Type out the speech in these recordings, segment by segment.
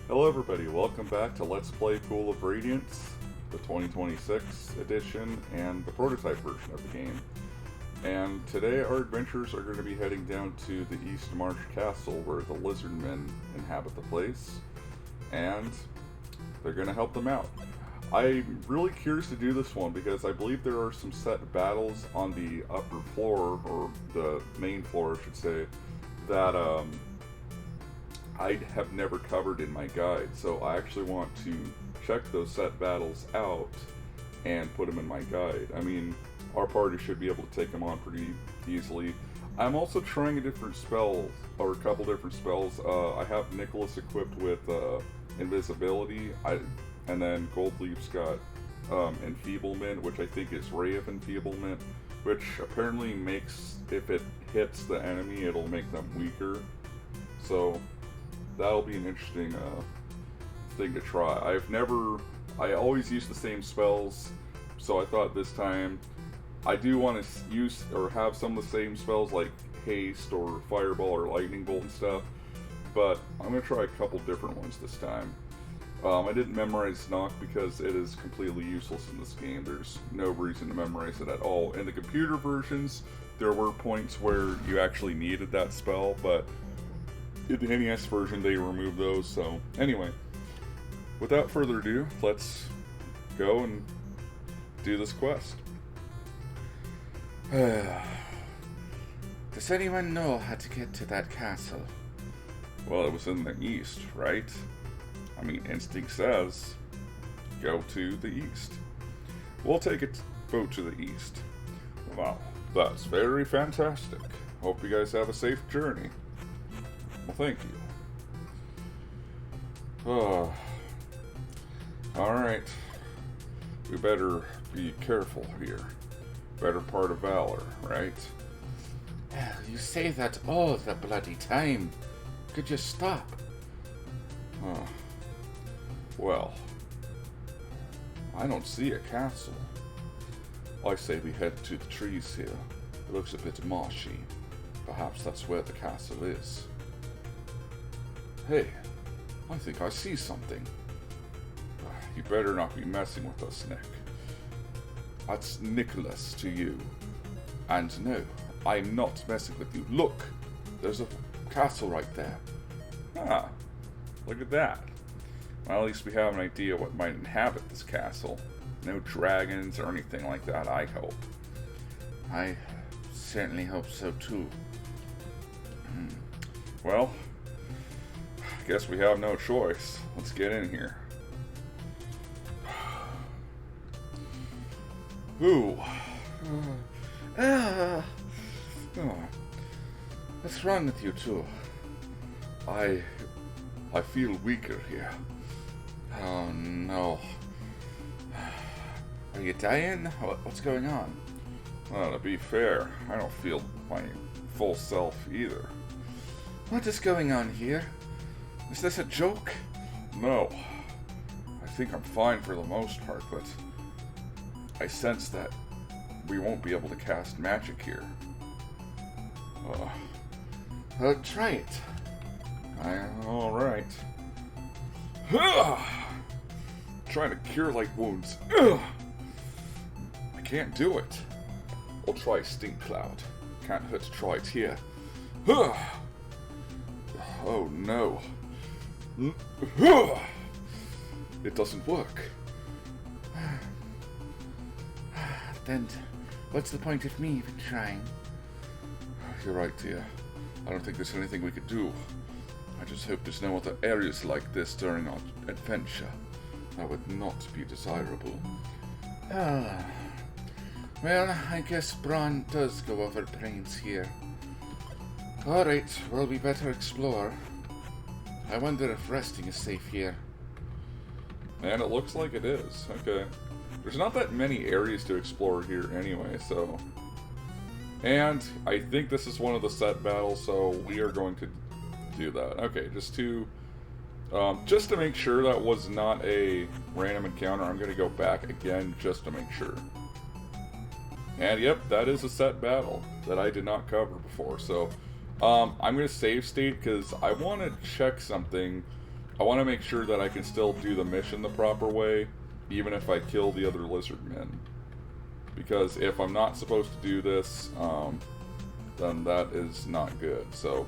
Hello everybody, welcome back to Let's Play Pool of Radiance, the 2026 edition and the prototype version of the game. And today our adventurers are going to be heading down to the East March Castle where the Lizardmen inhabit the place, and they're going to help them out. I'm really curious to do this one because I believe there are some set battles on the upper floor, or the main floor I should say, that I have never covered in my guide, so I actually want to check those set battles out and put them in my guide. I mean, our party should be able to take them on pretty easily. I'm also trying a different spell, or a couple different spells. I have Nicholas equipped with invisibility, and then Goldleaf's got enfeeblement, which I think is Ray of Enfeeblement, which apparently makes, if it hits the enemy, it'll make them weaker. So that'll be an interesting thing to try. I always use the same spells, so I thought this time I do want to use or have some of the same spells like haste or fireball or lightning bolt and stuff, but I'm going to try a couple different ones this time. I didn't memorize knock because it is completely useless in this game. There's no reason to memorize it at all. In the computer versions, there were points where you actually needed that spell, but in the NES version, they removed those. So anyway, without further ado, let's go and do this quest. Does anyone know how to get to that castle? Well, it was in the east, right? I mean, instinct says go to the east. We'll take a boat to the east. Wow, that's very fantastic. Hope you guys have a safe journey. Well, thank you. Oh. Alright. We better be careful here. Better part of valor, right? You say that all the bloody time. Could you stop? Huh. Well, I don't see a castle. I say we head to the trees here. It looks a bit marshy. Perhaps that's where the castle is. Hey, I think I see something. You better not be messing with us, Nick. That's Nicholas to you. And no, I'm not messing with you. Look, there's a castle right there. Ah, look at that. Well, at least we have an idea what might inhabit this castle. No dragons or anything like that, I hope. I certainly hope so too. Well, guess we have no choice. Let's get in here. Ooh. What's wrong with you two? I feel weaker here. Oh no. Are you dying? What's going on? Well, to be fair, I don't feel my full self either. What is going on here? Is this a joke? No. I think I'm fine for the most part, but I sense that we won't be able to cast magic here. Well, try it. Alright. Trying to cure like wounds. I can't do it. I'll try Stink Cloud. Can't hurt to try it here. Oh no. It doesn't work. Then, what's the point of me even trying? You're right, dear. I don't think there's anything we could do. I just hope there's no other areas like this during our adventure. That would not be desirable. Well, I guess brawn does go over brains here. Alright, well, we better explore. I wonder if resting is safe here. And it looks like it is. Okay. There's not that many areas to explore here anyway, so... And I think this is one of the set battles, so we are going to do that. Okay, just to make sure that was not a random encounter, I'm going to go back again just to make sure. And yep, that is a set battle that I did not cover before, so I'm going to save state because I want to check something I want to make sure that I can still do the mission the proper way, even if I kill the other Lizardmen. Because if I'm not supposed to do this, then that is not good. So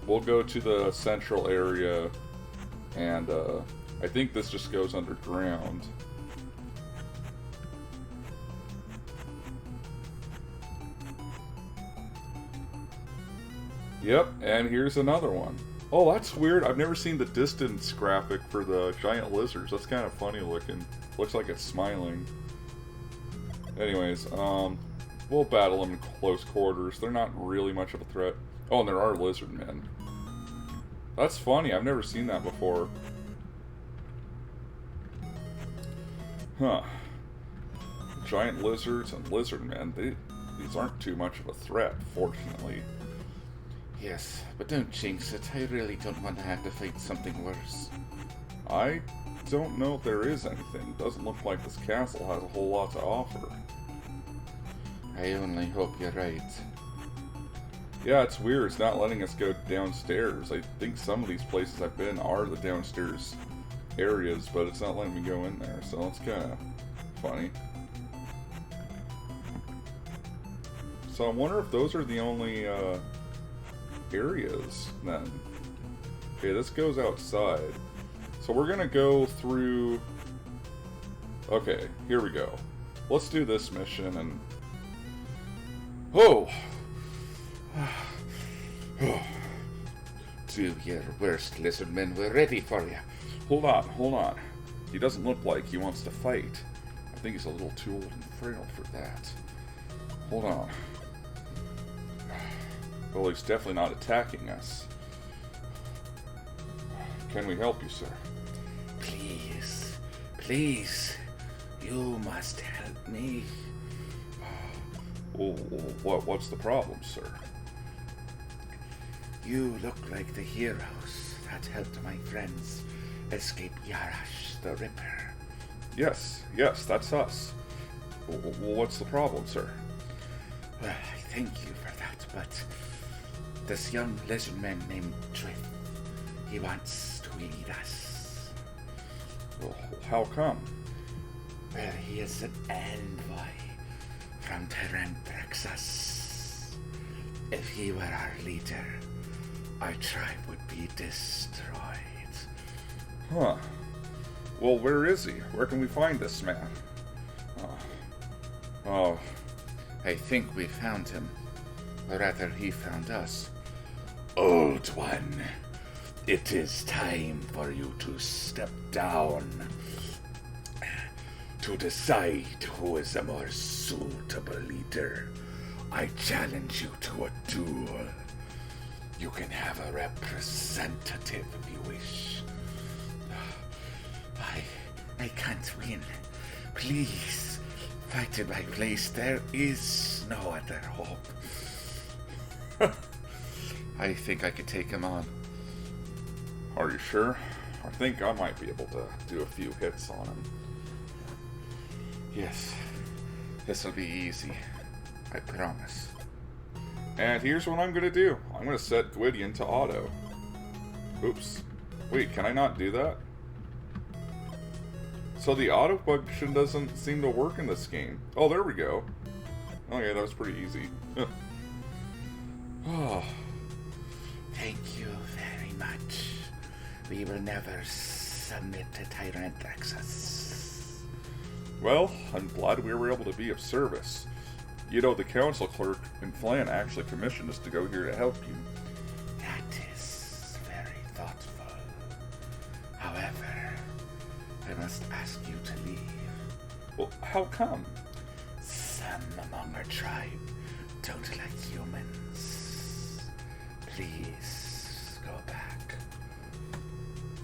we'll go to the central area, and I think this just goes underground. Yep, and here's another one. Oh, that's weird. I've never seen the distance graphic for the giant lizards. That's kind of funny looking. Looks like it's smiling. Anyways, we'll battle them in close quarters. They're not really much of a threat. Oh, and there are Lizardmen. That's funny. I've never seen that before. Huh. Giant lizards and Lizardmen. These aren't too much of a threat, fortunately. Yes, but don't jinx it. I really don't want to have to fight something worse. I don't know if there is anything. Doesn't look like this castle has a whole lot to offer. I only hope you're right. Yeah, it's weird. It's not letting us go downstairs. I think some of these places I've been are the downstairs areas, but it's not letting me go in there, so it's kind of funny. So I wonder if those are the only areas then. Okay, this goes outside. So we're gonna go through... Okay, here we go. Let's do this mission and... Oh! Do your worst, Lizardmen. We're ready for you. Hold on. He doesn't look like he wants to fight. I think he's a little too old and frail for that. Hold on. Well, he's definitely not attacking us. Can we help you, sir? Please, you must help me. Oh, what's the problem, sir? You look like the heroes that helped my friends escape Yarash the Ripper. Yes, that's us. What's the problem, sir? Well, I thank you for that, but this young lizardman named Trith, he wants to eat us. Well, how come? Well, he is an envoy from Tyrantraxus. If he were our leader, our tribe would be destroyed. Huh. Well, where is he? Where can we find this man? Oh, I think we found him. Or rather, he found us. Old one, it is time for you to step down. To decide who is a more suitable leader, I challenge you to a duel. You can have a representative if you wish. I can't win. Please, fight in my place. There is no other hope. I think I could take him on. Are you sure? I think I might be able to do a few hits on him. Yes, this'll be easy. I promise. And here's what I'm going to do. I'm going to set Gwydion to auto. Oops. Wait, can I not do that? So the auto function doesn't seem to work in this game. Oh, there we go. Oh yeah, that was pretty easy. Oh, thank you very much. We will never submit to Tyrantraxus. Well, I'm glad we were able to be of service. You know, the council clerk in Flan actually commissioned us to go here to help you. That is very thoughtful. However, I must ask you to leave. Well, how come? Some among our tribe don't like humans. Please go back.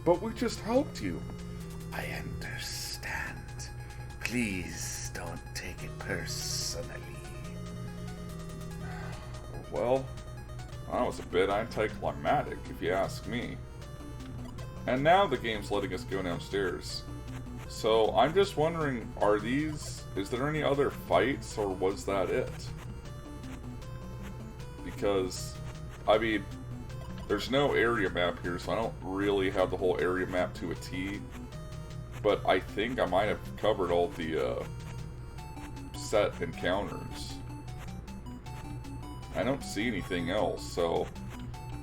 But we just helped you. I understand. Please don't take it personally. Well, that was a bit anticlimactic, if you ask me. And now the game's letting us go downstairs. So I'm just wondering, is there any other fights, or was that it? Because, I mean, There's no area map here, so I don't really have the whole area map to a T. But I think I might have covered all the set encounters. I don't see anything else, so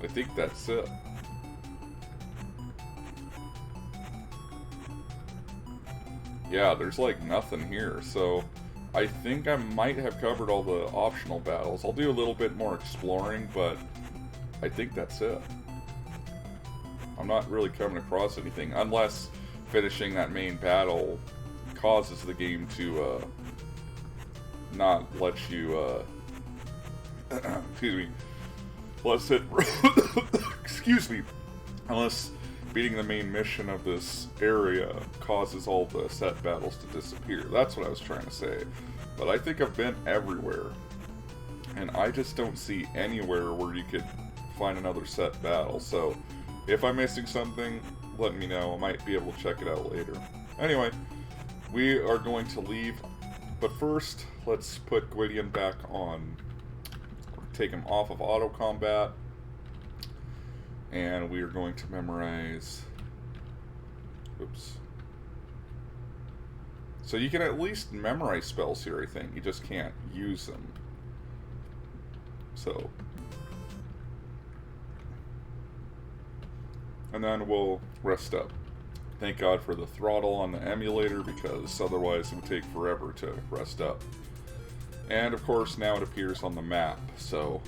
I think that's it. Yeah, there's like nothing here, so I think I might have covered all the optional battles. I'll do a little bit more exploring, but I think that's it. I'm not really coming across anything, unless finishing that main battle causes the game to not let you, excuse me, unless it, excuse me, unless beating the main mission of this area causes all the set battles to disappear. That's what I was trying to say. But I think I've been everywhere, and I just don't see anywhere where you could find another set battle. So if I'm missing something, let me know. I might be able to check it out later. Anyway, we are going to leave, but first let's put Gwydion back on, take him off of auto combat, and we are going to memorize, oops. So you can at least memorize spells here, I think. You just can't use them. So. And then we'll rest up. Thank God for the throttle on the emulator, because otherwise it would take forever to rest up. And of course now it appears on the map. So,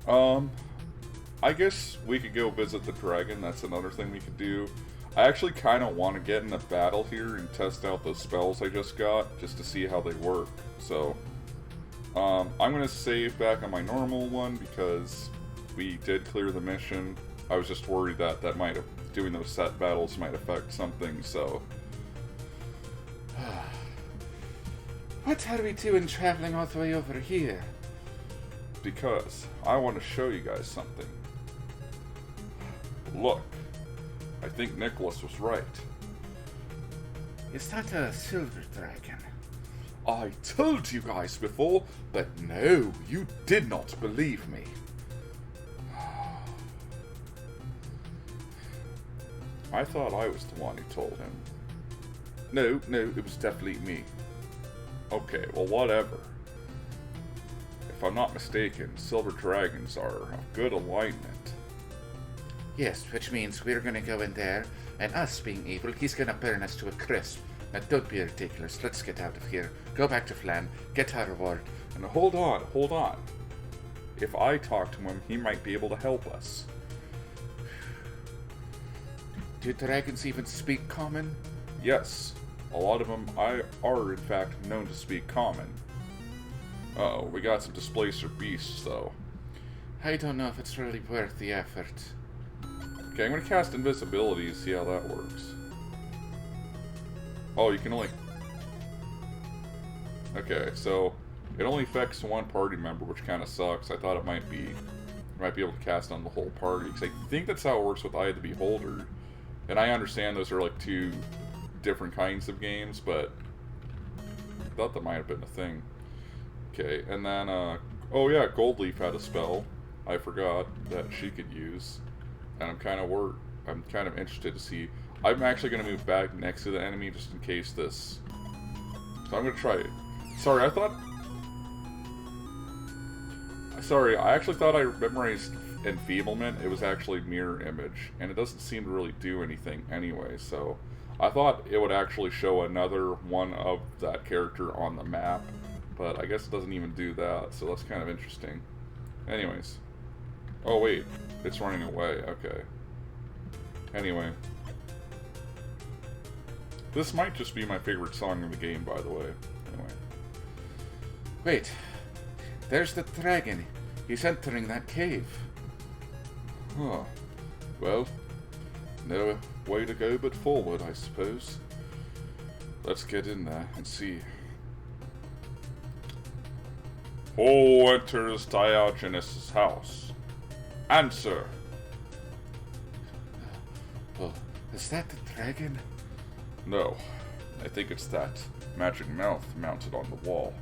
I guess we could go visit the dragon. That's another thing we could do. I actually kind of want to get in a battle here and test out those spells I just got, just to see how they work. So, I'm going to save back on my normal one, because we did clear the mission. I was just worried that doing those set battles might affect something, so. What are we doing traveling all the way over here? Because I want to show you guys something. Look, I think Nicholas was right. Is that a silver dragon? I told you guys before, but no, you did not believe me. I thought I was the one who told him. No, it was definitely me. Okay, well, whatever. If I'm not mistaken, silver dragons are of good alignment. Yes, which means we're gonna go in there, and us being evil, he's gonna burn us to a crisp. Now, don't be ridiculous. Let's get out of here. Go back to Flan, get our reward. And hold on. If I talk to him, he might be able to help us. Do dragons even speak common? Yes. A lot of them are, in fact, known to speak common. Uh-oh, we got some displacer beasts, though. I don't know if it's really worth the effort. Okay, I'm going to cast invisibility to see how that works. Oh, you can only... Okay, so it only affects one party member, which kind of sucks. I thought it might be... You might be able to cast on the whole party, because I think that's how it works with Eye of the Beholder. And I understand those are like two different kinds of games, but I thought that might have been a thing. Okay, and then, oh yeah, Goldleaf had a spell. I forgot that she could use. And I'm kind of interested to see. I'm actually going to move back next to the enemy just in case this. So I'm going to try it. Sorry, I actually thought I memorized Enfeeblement. It was actually Mirror Image, and it doesn't seem to really do anything anyway, so I thought it would actually show another one of that character on the map, but I guess it doesn't even do that, so that's kind of interesting. Anyways. Oh wait, it's running away, okay. Anyway. This might just be my favorite song in the game, by the way. Anyway. Wait, there's the dragon. He's entering that cave. Huh. Well, no way to go but forward, I suppose. Let's get in there and see. Who enters Diogenes' house? Answer! Well, is that the dragon? No, I think it's that magic mouth mounted on the wall.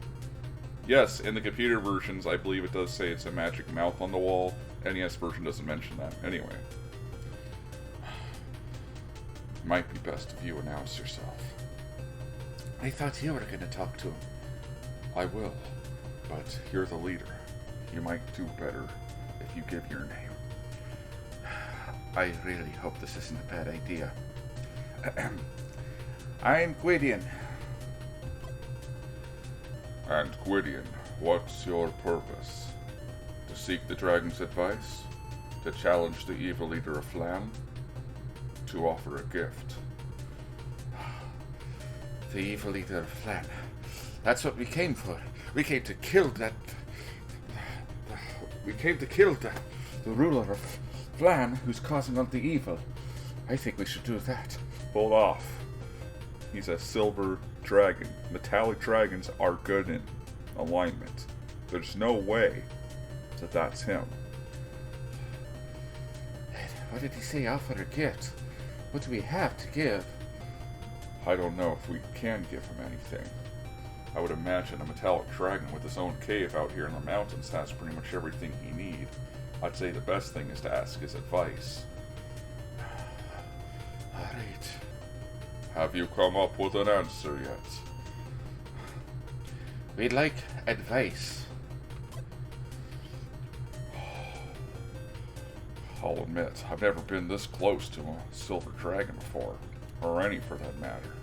Yes, in the computer versions, I believe it does say it's a magic mouth on the wall, NES version doesn't mention that. Anyway. Might be best if you announce yourself. I thought you were going to talk to him. I will, but you're the leader. You might do better if you give your name. I really hope this isn't a bad idea. I'm Gwydion. And Gwydion, what's your purpose? To seek the dragon's advice? To challenge the evil leader of Flam? To offer a gift? The evil leader of Flan. That's what we came for. We came to kill that... We came to kill the ruler of Flan who's causing all the evil. I think we should do that. Hold off. He's a silver dragon. Metallic dragons are good in alignment. There's no way that that's him. What did he say? Offer a gift. What do we have to give? I don't know if we can give him anything. I would imagine a metallic dragon with his own cave out here in the mountains has pretty much everything he needs. I'd say the best thing is to ask his advice. Alright. Have you come up with an answer yet? We'd like advice. I'll admit, I've never been this close to a silver dragon before, or any for that matter.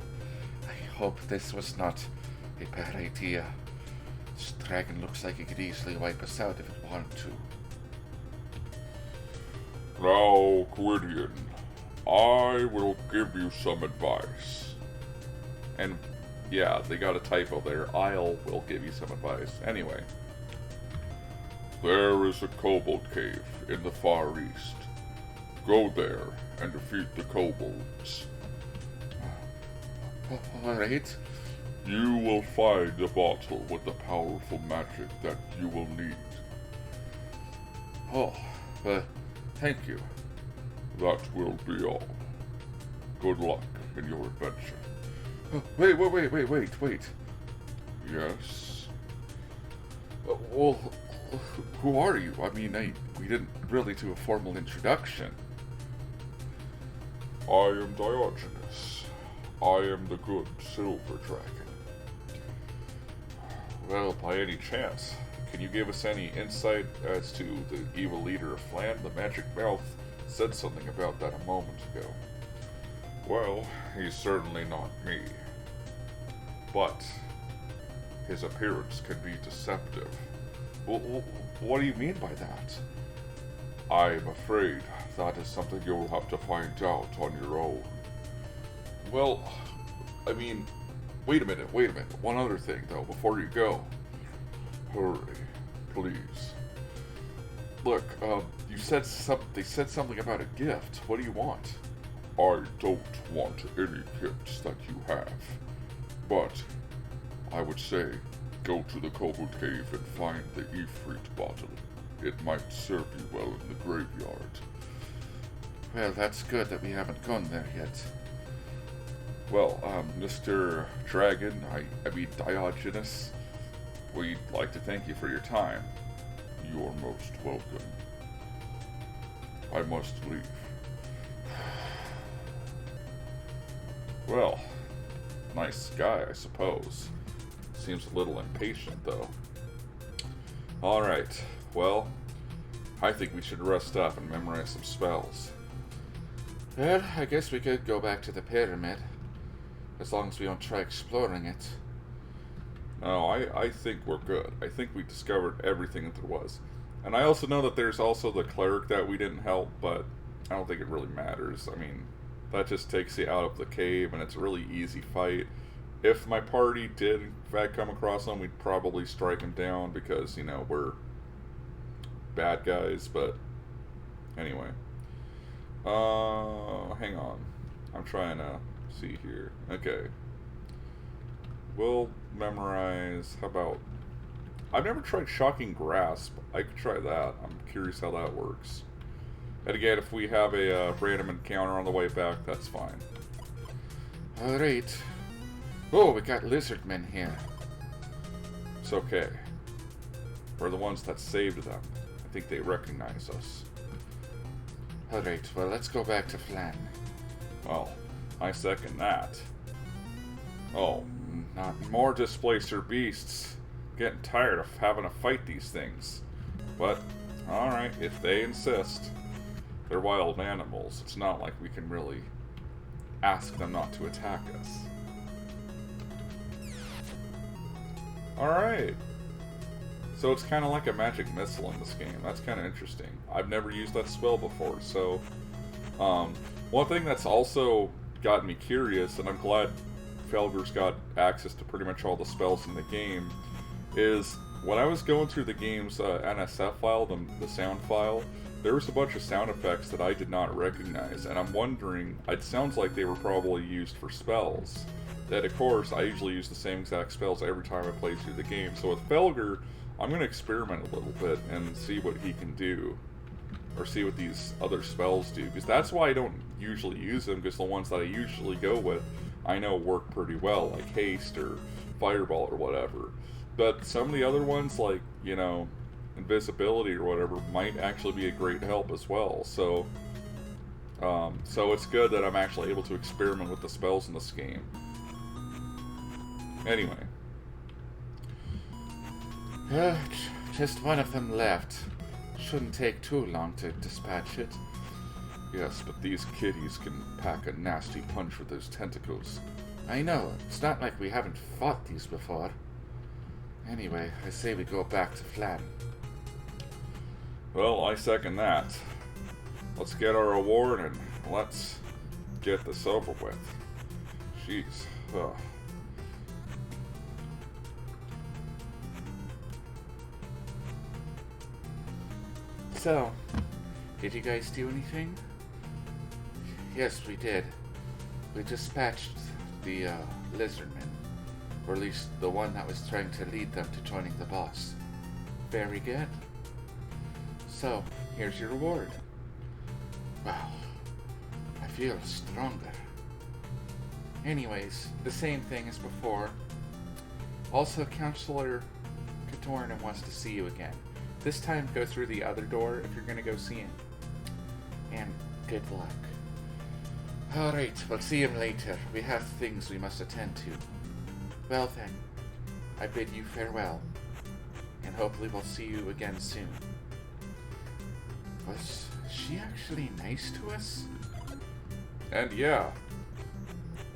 I hope this was not a bad idea. This dragon looks like it could easily wipe us out if it wanted to. Now, Gwydion, I will give you some advice. And yeah, they got a typo there. Will give you some advice. Anyway. There is a kobold cave in the far east. Go there and defeat the kobolds. Alright. You will find a bottle with the powerful magic that you will need. Oh, thank you. That will be all. Good luck in your adventure. Oh, wait. Yes? Well, who are you? I mean, we didn't really do a formal introduction. I am Diogenes. I am the good silver dragon. Well, by any chance, can you give us any insight as to the evil leader of Flan? The magic mouth said something about that a moment ago. Well, he's certainly not me. But his appearance can be deceptive. What do you mean by that? I'm afraid that is something you'll have to find out on your own. Well, I mean, wait a minute. One other thing, though, before you go. Hurry, please. Look, they said something about a gift. What do you want? I don't want any gifts that you have. But I would say, go to the Kobold Cave and find the Ifrit bottle. It might serve you well in the graveyard. Well, that's good that we haven't gone there yet. Well, Mr. Dragon, I mean Diogenes, we'd like to thank you for your time. You're most welcome. I must leave. Well, nice guy, I suppose. Seems a little impatient, though. Alright, well, I think we should rest up and memorize some spells. Well, I guess we could go back to the pyramid. As long as we don't try exploring it. No, I think we're good. I think we discovered everything that there was. And I also know that there's also the cleric that we didn't help, but I don't think it really matters. I mean, that just takes you out of the cave, and it's a really easy fight. If my party did, in fact, come across him, we'd probably strike him down because, you know, we're bad guys, but anyway. Hang on. I'm trying to see here. Okay. We'll memorize, how about, I've never tried Shocking Grasp. I could try that. I'm curious how that works. And again, if we have a random encounter on the way back, that's fine. Alright. Oh, we got Lizardmen here. It's okay. We're the ones that saved them. I think they recognize us. Alright, well, let's go back to Flan. Well, I second that. Oh, not more displacer beasts. Getting tired of having to fight these things. But, alright, if they insist. They're wild animals. It's not like we can really ask them not to attack us. Alright. So it's kind of like a magic missile in this game. That's kind of interesting. I've never used that spell before, so... one thing that's also gotten me curious, and I'm glad Felger's got access to pretty much all the spells in the game, is when I was going through the game's NSF file, the sound file, there was a bunch of sound effects that I did not recognize, and I'm wondering, it sounds like they were probably used for spells. That, of course, I usually use the same exact spells every time I play through the game. So with Felger, I'm going to experiment a little bit and see what he can do. Or see what these other spells do. Because that's why I don't usually use them, because the ones that I usually go with, I know work pretty well, like Haste or Fireball or whatever. But some of the other ones, like, you know, Invisibility or whatever, might actually be a great help as well. So, so it's good that I'm actually able to experiment with the spells in this game. Anyway. Just one of them left. Shouldn't take too long to dispatch it. Yes, but these kitties can pack a nasty punch with those tentacles. I know. It's not like we haven't fought these before. Anyway, I say we go back to Flan. Well, I second that. Let's get our reward and let's get this over with. Jeez. Ugh. So, did you guys do anything? Yes, we did. We dispatched the Lizardmen, or at least the one that was trying to lead them to joining the boss. Very good. So, here's your reward. Wow, I feel stronger. Anyways, the same thing as before. Also, Counselor Kuto wants to see you again. This time, go through the other door if you're going to go see him. And good luck. Alright, we'll see him later. We have things we must attend to. Well then, I bid you farewell. And hopefully we'll see you again soon. Was she actually nice to us? And yeah,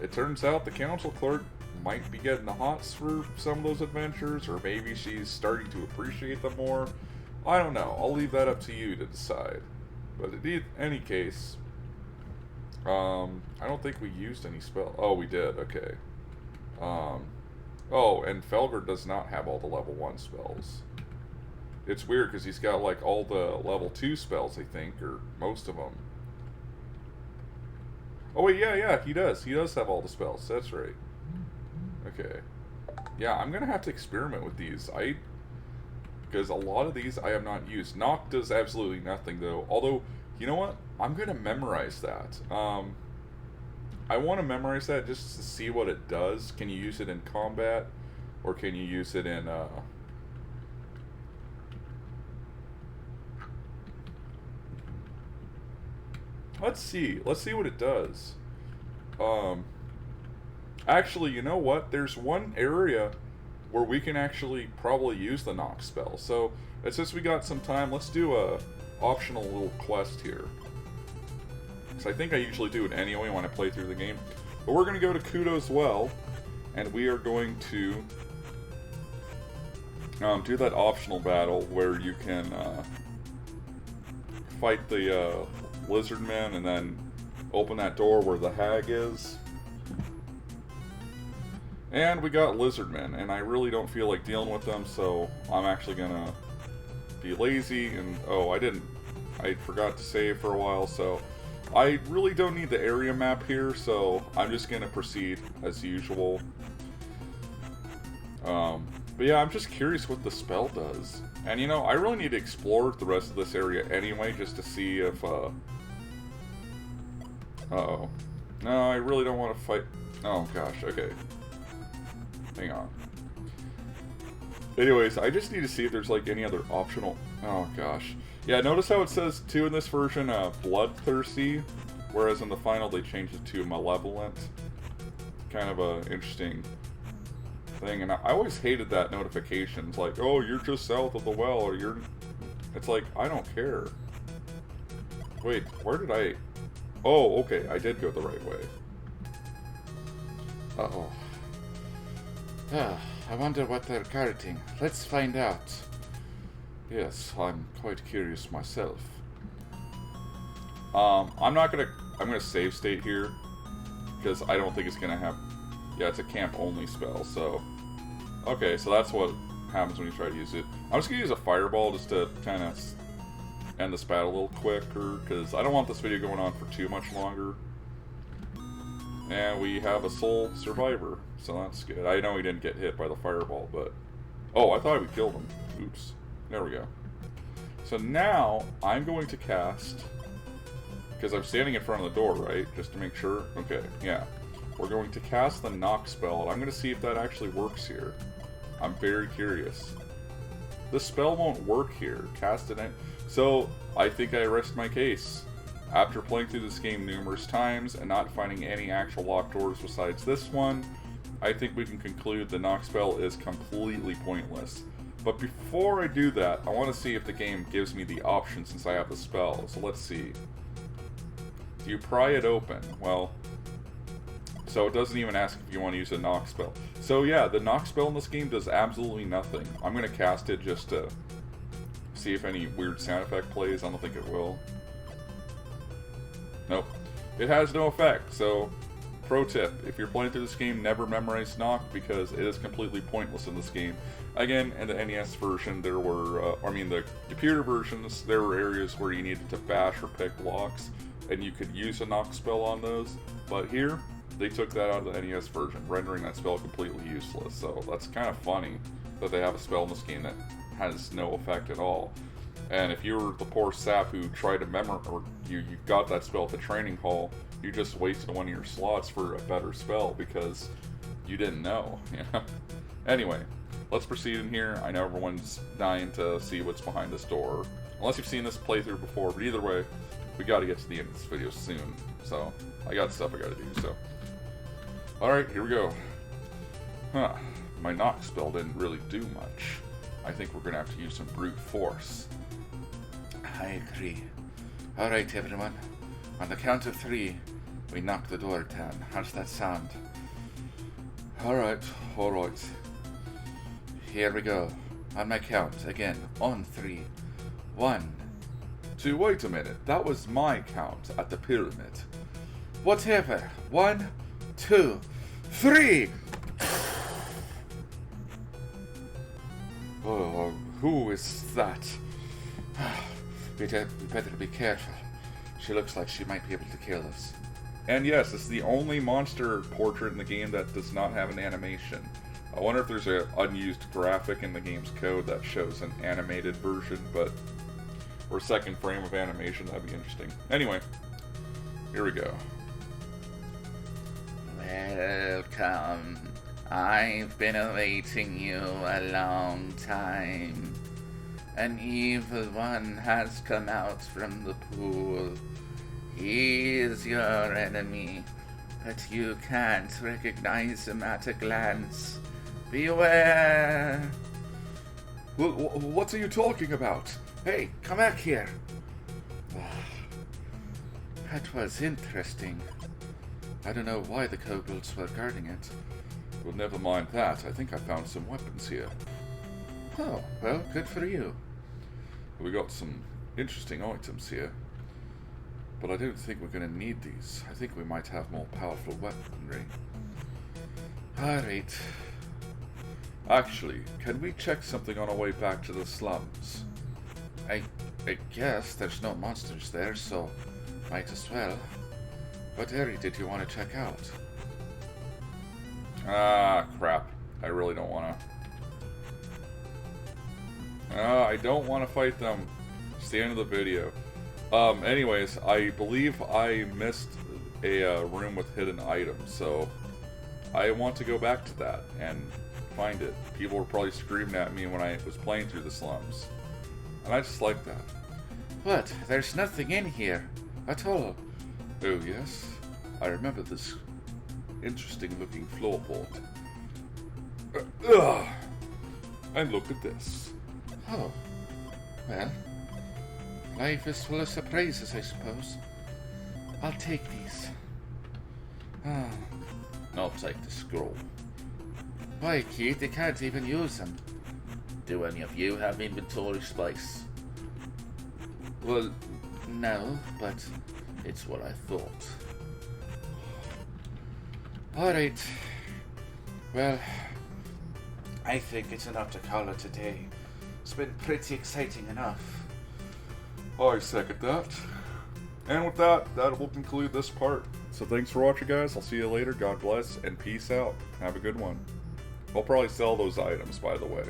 it turns out the council clerk might be getting the hots for some of those adventures, or maybe she's starting to appreciate them more. I don't know. I'll leave that up to you to decide. But in any case, I don't think we used any spell. Oh, we did. Okay. Oh, and Felger does not have all the level 1 spells. It's weird because he's got like all the level 2 spells, I think, or most of them. Oh wait, yeah, he does. He does have all the spells. That's right. Okay. Yeah, I'm gonna have to experiment with these. Because a lot of these I have not used. Knock does absolutely nothing though. Although, you know what? I'm gonna memorize that. I want to memorize that just to see what it does. Can you use it in combat, or can you use it in? Let's see. Let's see what it does. Actually, you know what? There's one area where we can actually probably use the knock spell. So, since we got some time, let's do a optional little quest here. Because I think I usually do it anyway when I play through the game. But we're going to go to Kuto's well, and we are going to do that optional battle where you can fight the Lizardmen and then open that door where the hag is. And we got Lizardmen, and I really don't feel like dealing with them, so I'm actually gonna be lazy, and I forgot to save for a while, so I really don't need the area map here, so I'm just gonna proceed as usual. But yeah, I'm just curious what the spell does. And you know, I really need to explore the rest of this area anyway, just to see if, uh-oh. No, I really don't want to fight. Oh gosh, okay. Hang on. Anyways, I just need to see if there's like any other optional Oh gosh. Yeah, notice how it says too in this version, bloodthirsty, whereas in the final they changed it to malevolent. Kind of a interesting thing, and I always hated that notification. It's like, oh, you're just south of the well, or you're... It's like, I don't care. Wait, where did I... Oh, okay, I did go the right way. Uh-oh. I wonder what they're guarding. Let's find out. Yes, I'm quite curious myself. I'm gonna save state here, because I don't think it's gonna have... Yeah, it's a camp-only spell, so... Okay, so that's what happens when you try to use it. I'm just gonna use a fireball just to kind of end this battle a little quicker, because I don't want this video going on for too much longer. And we have a sole survivor, so that's good. I know he didn't get hit by the fireball, but... Oh, I thought we killed him. Oops. There we go. So now, I'm going to cast... Because I'm standing in front of the door, right? Just to make sure. Okay, yeah. We're going to cast the knock spell, and I'm going to see if that actually works here. I'm very curious. The spell won't work here. Cast it in... So, I think I rest my case. After playing through this game numerous times and not finding any actual locked doors besides this one, I think we can conclude the knock spell is completely pointless. But before I do that, I want to see if the game gives me the option since I have the spell. So let's see. Do you pry it open? Well, so it doesn't even ask if you want to use a knock spell. So yeah, the knock spell in this game does absolutely nothing. I'm going to cast it just to see if any weird sound effect plays. I don't think it will. Nope. It has no effect, so pro tip, if you're playing through this game, never memorize knock because it is completely pointless in this game. Again, in the NES version, there were, the computer versions, there were areas where you needed to bash or pick blocks, and you could use a knock spell on those, but here, they took that out of the NES version, rendering that spell completely useless, so that's kind of funny that they have a spell in this game that has no effect at all. And if you were the poor sap who tried to memorize, or you got that spell at the training hall, you just wasted one of your slots for a better spell because you didn't know, you know? Anyway, let's proceed in here. I know everyone's dying to see what's behind this door. Unless you've seen this playthrough before, but either way, we gotta get to the end of this video soon. So, I got stuff I gotta do, so. Alright, here we go. Huh, my knock spell didn't really do much. I think we're gonna have to use some brute force. I agree. Alright, everyone. On the count of 3, we knock the door down. How's that sound? Alright. Here we go. On my count, again, on 3. 1, 2, wait a minute. That was my count at the pyramid. Whatever. 1, 2, 3! Oh, who is that? We better be careful. She looks like she might be able to kill us. And yes, it's the only monster portrait in the game that does not have an animation. I wonder if there's an unused graphic in the game's code that shows an animated version, or second frame of animation. That'd be interesting. Anyway, here we go. Welcome. I've been awaiting you a long time. An evil one has come out from the pool. He is your enemy, but you can't recognize him at a glance. Beware! What are you talking about? Hey, come back here. That was interesting. I don't know why the kobolds were guarding it. Well, never mind that. I think I found some weapons here. Oh, well, good for you. We got some interesting items here. But I don't think we're going to need these. I think we might have more powerful weaponry. Alright. Actually, can we check something on our way back to the slums? I guess there's no monsters there, so might as well. What area did you want to check out? Ah, crap. I really don't want to. I don't want to fight them. It's the end of the video. Anyways, I believe I missed a room with hidden items, so I want to go back to that and find it. People were probably screaming at me when I was playing through the slums. And I just like that. What? There's nothing in here at all. Oh, yes. I remember this interesting looking floorboard. And look at this. Oh. Well, life is full of surprises, I suppose. I'll take these. I'll take the scroll. Why, Keith, you can't even use them. Do any of you have inventory space? Well, no, but It's what I thought. alright. Well, I think it's enough to call it a day. It's been pretty exciting enough. I second that. And with that, that will conclude this part. So thanks for watching, guys. I'll see you later. God bless, and peace out. Have a good one. I'll probably sell those items, by the way.